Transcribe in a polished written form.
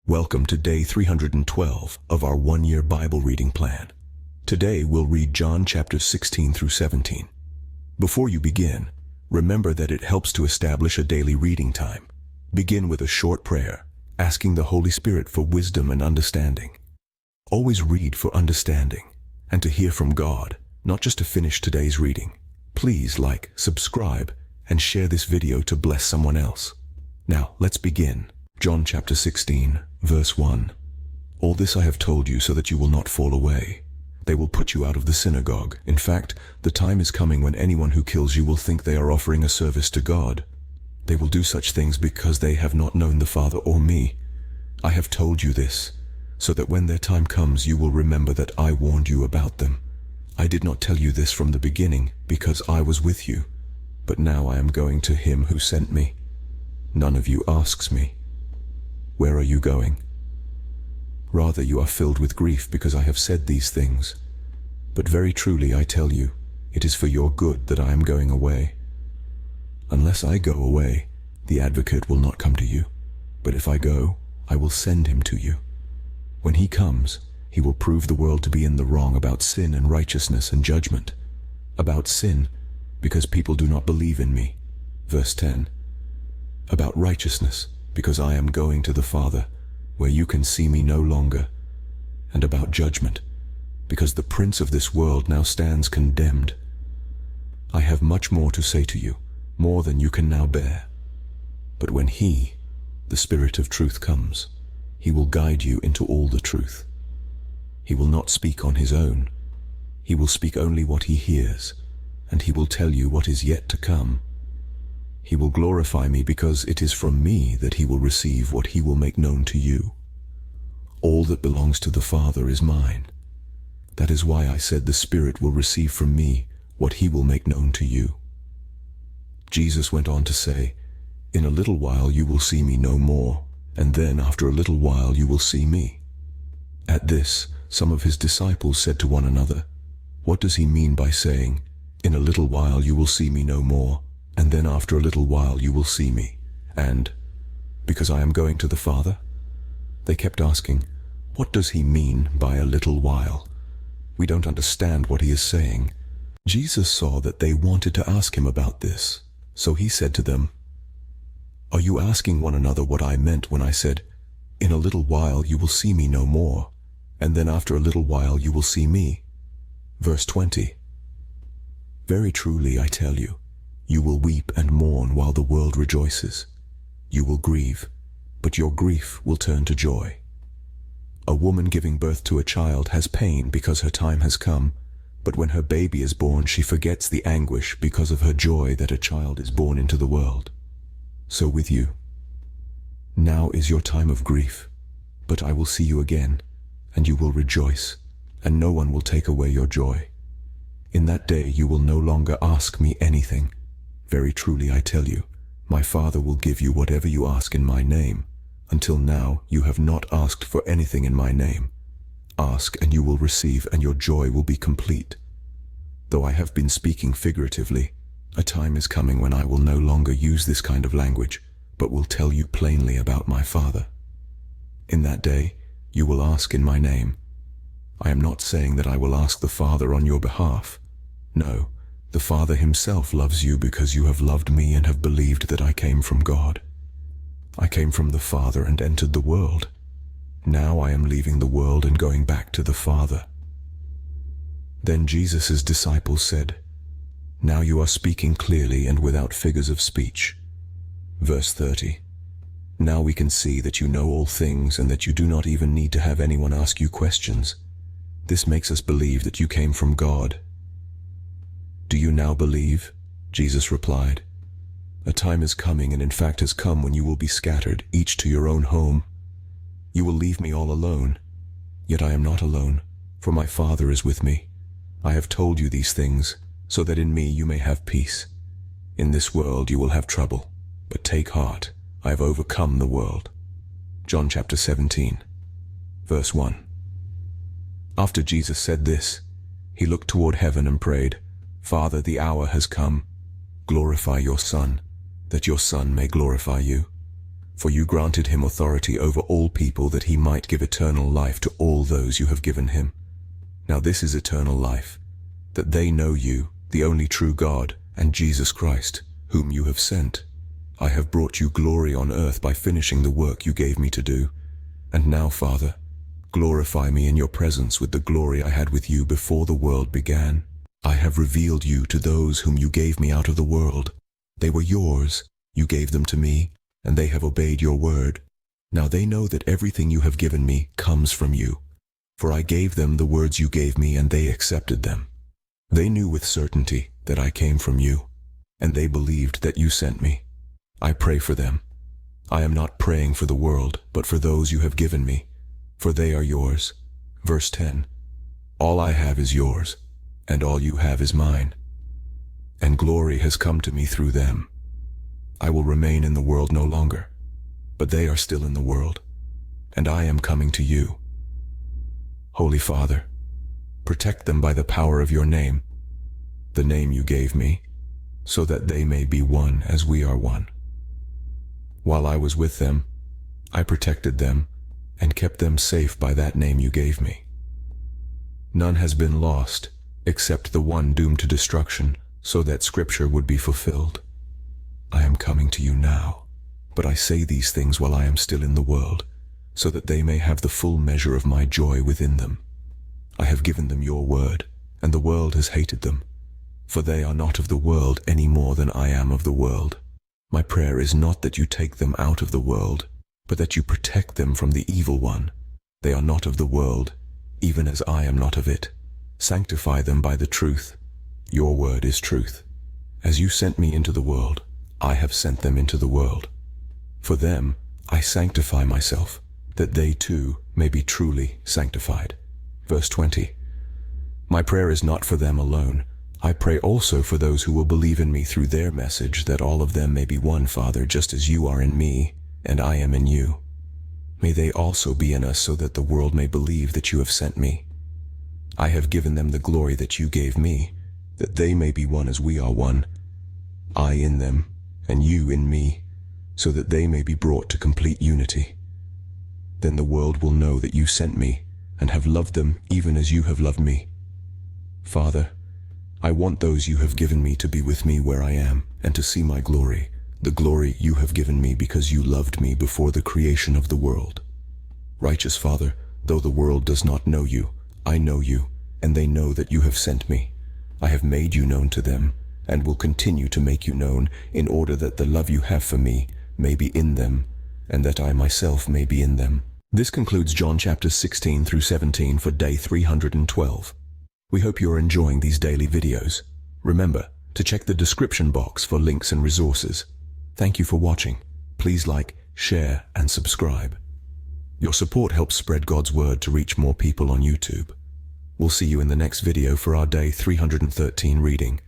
Welcome to day 312 of our one-year Bible reading plan. Today we'll read John chapters 16 through 17. Before you begin, remember that it helps to establish a daily reading time. Begin with a short prayer, asking the Holy Spirit for wisdom and understanding. Always read for understanding and to hear from God, not just to finish today's reading. Please like, subscribe, and share this video to bless someone else. Now, let's begin. John chapter 16, verse 1. All this I have told you so that you will not fall away. They will put you out of the synagogue. In fact, the time is coming when anyone who kills you will think they are offering a service to God. They will do such things because they have not known the Father or me. I have told you this, so that when their time comes you will remember that I warned you about them. I did not tell you this from the beginning, because I was with you. But now I am going to him who sent me. None of you asks me, "Where are you going?" Rather, you are filled with grief because I have said these things. But very truly I tell you, it is for your good that I am going away. Unless I go away, the Advocate will not come to you. But if I go, I will send him to you. When he comes, he will prove the world to be in the wrong about sin and righteousness and judgment. About sin, because people do not believe in me. Verse 10. About righteousness, because I am going to the Father, where you can see me no longer. And about judgment, because the prince of this world now stands condemned. I have much more to say to you, more than you can now bear. But when he, the Spirit of truth, comes, he will guide you into all the truth. He will not speak on his own. He will speak only what he hears, and he will tell you what is yet to come. He will glorify me because it is from me that he will receive what he will make known to you. All that belongs to the Father is mine. That is why I said the Spirit will receive from me what he will make known to you. Jesus went on to say, "In a little while you will see me no more, and then after a little while you will see me." At this, some of his disciples said to one another, "What does he mean by saying, 'In a little while you will see me no more, and then after a little while you will see me'? And, 'Because I am going to the Father'?" They kept asking, "What does he mean by a little while? We don't understand what he is saying." Jesus saw that they wanted to ask him about this, so he said to them, "Are you asking one another what I meant when I said, 'In a little while you will see me no more, and then after a little while you will see me'?" Verse 20. Very truly I tell you, you will weep and mourn while the world rejoices. You will grieve, but your grief will turn to joy. A woman giving birth to a child has pain because her time has come, but when her baby is born she forgets the anguish because of her joy that a child is born into the world. So with you. Now is your time of grief, but I will see you again, and you will rejoice, and no one will take away your joy. In that day you will no longer ask me anything. Very truly I tell you, my Father will give you whatever you ask in my name. Until now you have not asked for anything in my name. Ask and you will receive, and your joy will be complete. Though I have been speaking figuratively, a time is coming when I will no longer use this kind of language, but will tell you plainly about my Father. In that day you will ask in my name. I am not saying that I will ask the Father on your behalf. No, the Father himself loves you because you have loved me and have believed that I came from God. I came from the Father and entered the world. Now I am leaving the world and going back to the Father." Then Jesus' disciples said, "Now you are speaking clearly and without figures of speech." Verse 30. Now we can see that you know all things and that you do not even need to have anyone ask you questions. This makes us believe that you came from God. "Do you now believe?" Jesus replied. "A time is coming, and in fact has come, when you will be scattered, each to your own home. You will leave me all alone. Yet I am not alone, for my Father is with me. I have told you these things, so that in me you may have peace. In this world you will have trouble, but take heart, I have overcome the world." John chapter 17, verse 1. After Jesus said this, he looked toward heaven and prayed, "Father, the hour has come. Glorify your Son, that your Son may glorify you. For you granted him authority over all people that he might give eternal life to all those you have given him. Now this is eternal life, that they know you, the only true God, and Jesus Christ, whom you have sent. I have brought you glory on earth by finishing the work you gave me to do. And now, Father, glorify me in your presence with the glory I had with you before the world began. I have revealed you to those whom you gave me out of the world. They were yours, you gave them to me, and they have obeyed your word. Now they know that everything you have given me comes from you. For I gave them the words you gave me, and they accepted them. They knew with certainty that I came from you, and they believed that you sent me. I pray for them. I am not praying for the world, but for those you have given me, for they are yours. Verse 10. All I have is yours, and all you have is mine. And glory has come to me through them. I will remain in the world no longer, but they are still in the world, and I am coming to you. Holy Father, protect them by the power of your name, the name you gave me, so that they may be one as we are one. While I was with them, I protected them and kept them safe by that name you gave me. None has been lost except the one doomed to destruction, so that Scripture would be fulfilled. I am coming to you now, but I say these things while I am still in the world, so that they may have the full measure of my joy within them. I have given them your word, and the world has hated them, for they are not of the world any more than I am of the world. My prayer is not that you take them out of the world, but that you protect them from the evil one. They are not of the world, even as I am not of it. Sanctify them by the truth. Your word is truth. As you sent me into the world, I have sent them into the world. For them I sanctify myself, that they too may be truly sanctified. Verse 20. My prayer is not for them alone. I pray also for those who will believe in me through their message, that all of them may be one, Father, just as you are in me, and I am in you. May they also be in us, so that the world may believe that you have sent me. I have given them the glory that you gave me, that they may be one as we are one, I in them, and you in me, so that they may be brought to complete unity. Then the world will know that you sent me, and have loved them even as you have loved me. Father, I want those you have given me to be with me where I am, and to see my glory, the glory you have given me because you loved me before the creation of the world. Righteous Father, though the world does not know you, I know you, and they know that you have sent me. I have made you known to them, and will continue to make you known, in order that the love you have for me may be in them, and that I myself may be in them. This concludes John chapters 16 through 17 for day 312. We hope you're enjoying these daily videos. Remember to check the description box for links and resources. Thank you for watching. Please like, share, and subscribe. Your support helps spread God's word to reach more people on YouTube. We'll see you in the next video for our day 313 reading.